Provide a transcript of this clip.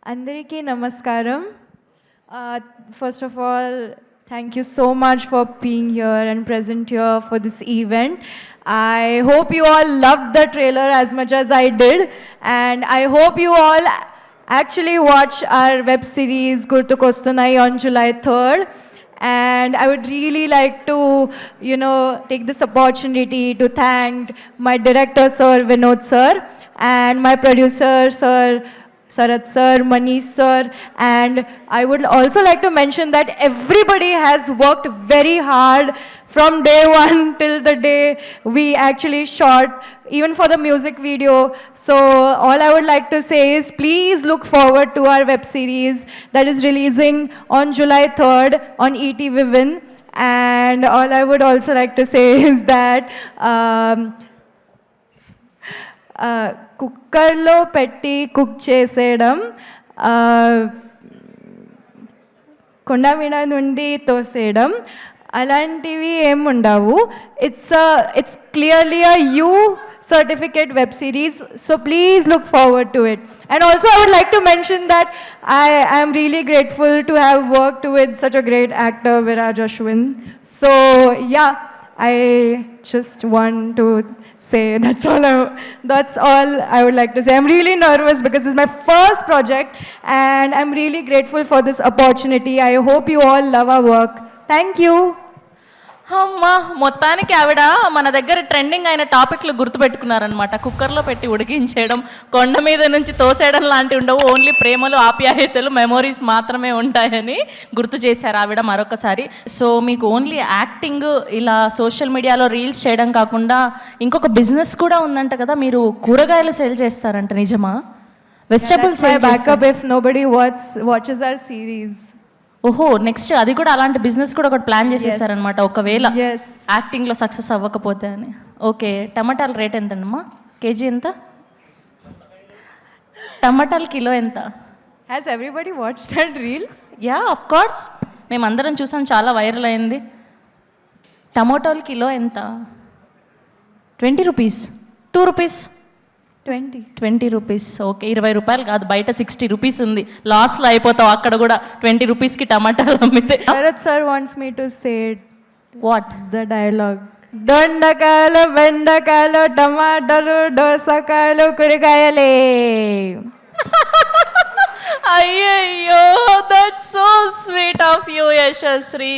Andariki Namaskaram. First of all, thank you so much for being here and present here for this event. I hope you all loved the trailer as much as I did, and I hope you all actually watch our web series Gurtu Kostunai on July 3rd. And I would really like to, take this opportunity to thank my director, Sir Vinod Sir, and my producer, Sir Sarat sir, Manish sir, and I would also like to mention that everybody has worked very hard from day one till the day we actually shot, even for the music video. So all I would like to say is please look forward to our web series that is releasing on July 3rd on ET Vivin. And all I would also like to say is that కుక్కర్లో పెట్టి cook చేసేయడం, కొండ మీద నుండి తోసేయడం అలాంటివి ఏమి ఉండవు. It's clearly a you certificate web series, so please look forward to it. And also I would like to mention that I am really grateful to have worked with such a great actor Viraj Ashwin. So yeah, I just want to say that's all I would like to say. I'm really nervous because this is my first project and I'm really grateful for this opportunity. I hope you all love our work. Thank you. అమ్మా మొత్తానికి ఆవిడ మన దగ్గర trending అయిన టాపిక్లు గుర్తుపెట్టుకున్నారనమాట. కుక్కర్లో పెట్టి ఉడికించేయడం, కొండ మీద నుంచి తోసేయడం లాంటివి ఉండవు, ఓన్లీ ప్రేమలు ఆప్యాయతలు మెమోరీస్ మాత్రమే ఉంటాయని గుర్తు చేశారు ఆవిడ మరొకసారి. సో మీకు ఓన్లీ యాక్టింగ్ ఇలా సోషల్ మీడియాలో రీల్స్ చేయడం కాకుండా ఇంకొక బిజినెస్ కూడా ఉందంట కదా, మీరు కూరగాయలు సేల్ చేస్తారంట, నిజమా? Vegetables backup if nobody watches our series. ఓహో, నెక్స్ట్ అది కూడా అలాంటి బిజినెస్ కూడా ఒకటి ప్లాన్ చేసేసారనమాట ఒకవేళ యాక్టింగ్లో సక్సెస్ అవ్వకపోతే అని. ఓకే, టమాటాల రేట్ ఎంతమ్మా? కేజీ ఎంత? టమాటాల కిలో ఎంత? Has everybody watch that reel? Yeah, of course, మేమందరం చూసాం, చాలా వైరల్ అయింది. టమాటాల కిలో ఎంత? 20 రూపీస్, 2 రూపీస్, 20 రూపీస్. ఓకే, 20 రూపాయలు కాదు, బయట 60 రూపీస్ ఉంది. లాస్లో అయిపోతావు అక్కడ కూడా 20 రూపీస్కి టమాటాలు అమ్మితే. Sharath sir wants me to say what the dialogue. దొండకాయలు, బెండకాయలు, టమాటాలు, దోసకాయలు, కూరగాయలే. అయ్యయ్యో, that's so sweet of you Yashasvi.